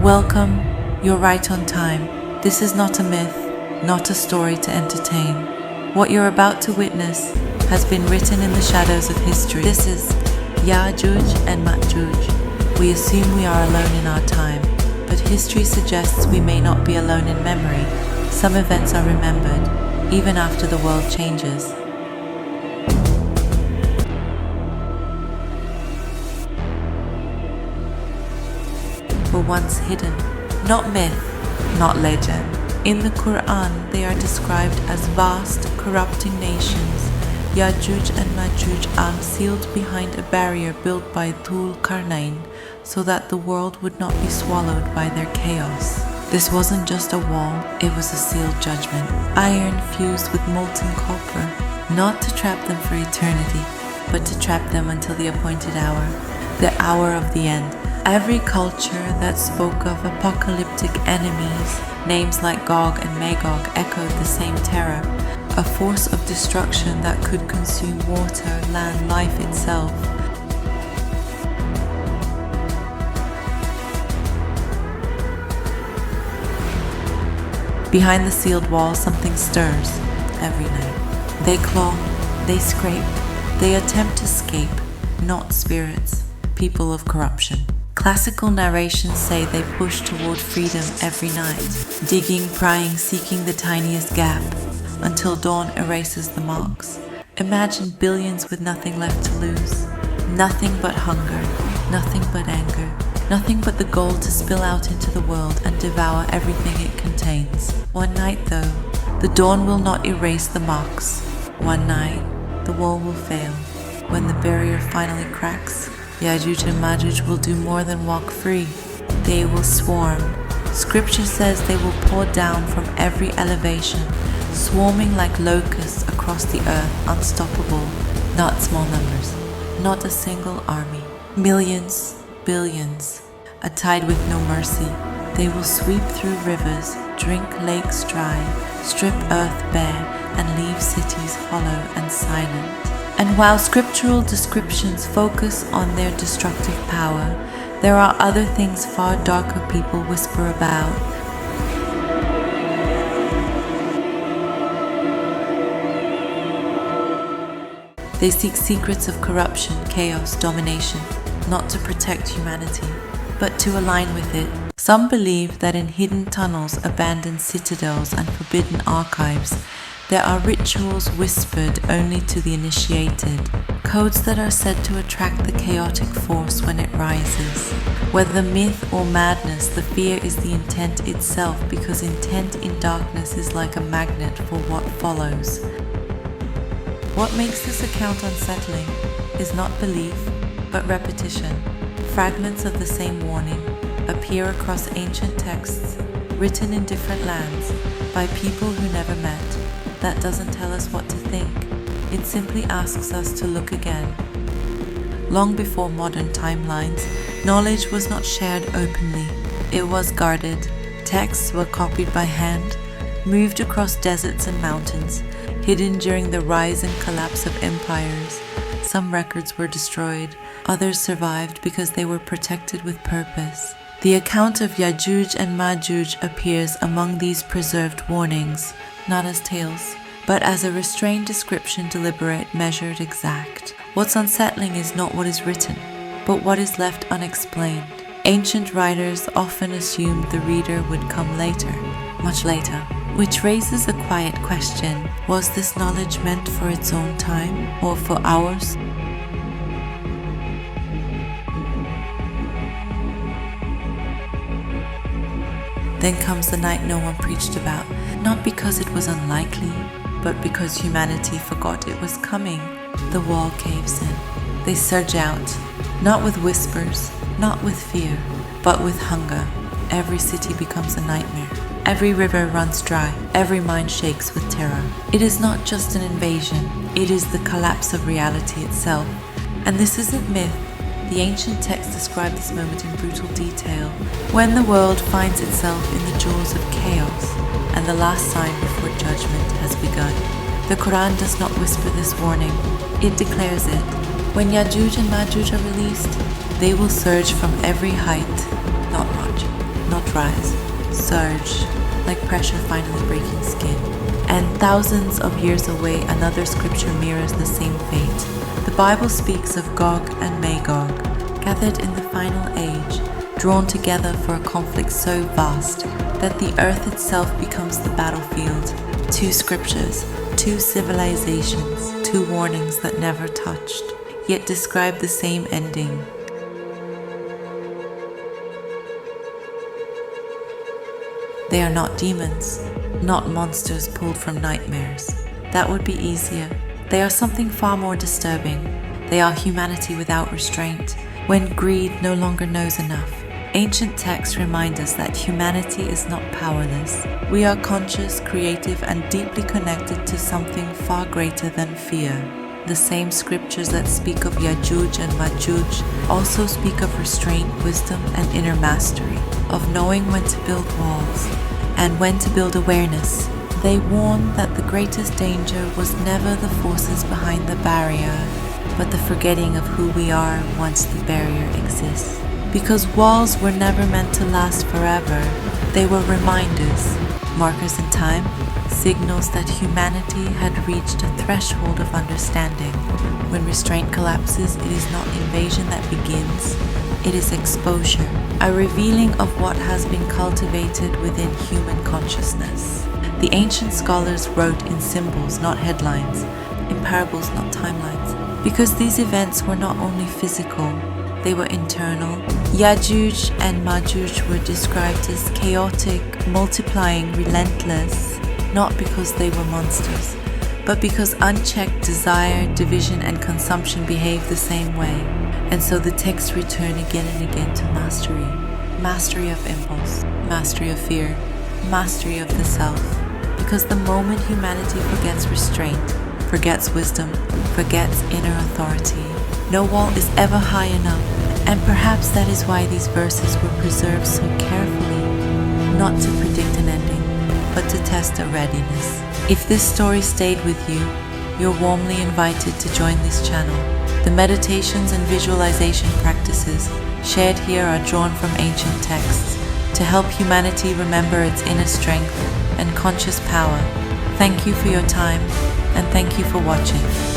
Welcome, you're right on time. This is not a myth, not a story to entertain. What you're about to witness has been written in the shadows of history. This is Yajooj and Majuj. We assume we are alone in our time, but history suggests we may not be alone in memory. Some events are remembered, even after the world changes. Were once hidden, not myth, not legend. In the Quran, they are described as vast, corrupting nations. Yajuj and Majuj are sealed behind a barrier built by Dhul Qarnayn, so that the world would not be swallowed by their chaos. This wasn't just a wall, it was a sealed judgment, iron fused with molten copper, not to trap them for eternity, but to trap them until the appointed hour, the hour of the end. Every culture that spoke of apocalyptic enemies, names like Gog and Magog echoed the same terror, a force of destruction that could consume water, land, life itself. Behind the sealed wall, something stirs every night. They claw, they scrape, they attempt to escape, not spirits, people of corruption. Classical narrations say they push toward freedom every night, digging, prying, seeking the tiniest gap, until dawn erases the marks. Imagine billions with nothing left to lose. Nothing but hunger, nothing but anger, nothing but the goal to spill out into the world and devour everything it contains. One night though, the dawn will not erase the marks. One night, the wall will fail. When the barrier finally cracks, Yajooj and Majuj will do more than walk free. They will swarm. Scripture says they will pour down from every elevation, swarming like locusts across the earth, unstoppable, not small numbers, not a single army. Millions, billions, a tide with no mercy. They will sweep through rivers, drink lakes dry, strip earth bare, and leave cities hollow and silent. And while scriptural descriptions focus on their destructive power, there are other things far darker people whisper about. They seek secrets of corruption, chaos, domination, not to protect humanity, but to align with it. Some believe that in hidden tunnels, abandoned citadels, and forbidden archives, there are rituals whispered only to the initiated, codes that are said to attract the chaotic force when it rises. Whether myth or madness, the fear is the intent itself, because intent in darkness is like a magnet for what follows. What makes this account unsettling is not belief, but repetition. Fragments of the same warning appear across ancient texts, written in different lands, by people who never met. That doesn't tell us what to think. It simply asks us to look again. Long before modern timelines, knowledge was not shared openly. It was guarded. Texts were copied by hand, moved across deserts and mountains, hidden during the rise and collapse of empires. Some records were destroyed, others survived because they were protected with purpose. The account of Yajooj and Majuj appears among these preserved warnings, not as tales, but as a restrained description, deliberate, measured, exact. What's unsettling is not what is written, but what is left unexplained. Ancient writers often assumed the reader would come later, much later, which raises a quiet question. Was this knowledge meant for its own time, or for ours? Then comes the night no one preached about, not because it was unlikely, but because humanity forgot it was coming. The wall caves in. They surge out, not with whispers, not with fear, but with hunger. Every city becomes a nightmare. Every river runs dry. Every mind shakes with terror. It is not just an invasion, it is the collapse of reality itself. And this isn't myth. The ancient texts describe this moment in brutal detail, when the world finds itself in the jaws of chaos, and the last sign before judgment has begun. The Quran does not whisper this warning, it declares it. When Yajooj and Majuj are released, they will surge from every height, not marching, not rise, surge, like pressure finally breaking skin. And thousands of years away, another scripture mirrors the same fate. The Bible speaks of Gog and Magog, gathered in the final age, drawn together for a conflict so vast that the earth itself becomes the battlefield. Two scriptures, two civilizations, two warnings that never touched, yet describe the same ending. They are not demons, not monsters pulled from nightmares. That would be easier. They are something far more disturbing. They are humanity without restraint, when greed no longer knows enough. Ancient texts remind us that humanity is not powerless. We are conscious, creative, and deeply connected to something far greater than fear. The same scriptures that speak of Yajooj and Majuj also speak of restraint, wisdom, and inner mastery, of knowing when to build walls and when to build awareness. They warn that the greatest danger was never the forces behind the barrier, but the forgetting of who we are once the barrier exists. Because walls were never meant to last forever, they were reminders, markers in time, signals that humanity had reached a threshold of understanding. When restraint collapses, it is not invasion that begins, it is exposure, a revealing of what has been cultivated within human consciousness. The ancient scholars wrote in symbols, not headlines, in parables, not timelines, because these events were not only physical, they were internal. Yajooj and Majuj were described as chaotic, multiplying, relentless, not because they were monsters, but because unchecked desire, division, and consumption behave the same way. And so the texts return again and again to mastery. Mastery of impulse, mastery of fear, mastery of the self. Because the moment humanity forgets restraint, forgets wisdom, forgets inner authority, no wall is ever high enough. And perhaps that is why these verses were preserved so carefully, not to predict an ending, but to test a readiness. If this story stayed with you, you're warmly invited to join this channel. The meditations and visualization practices shared here are drawn from ancient texts to help humanity remember its inner strength and conscious power. Thank you for your time, and thank you for watching.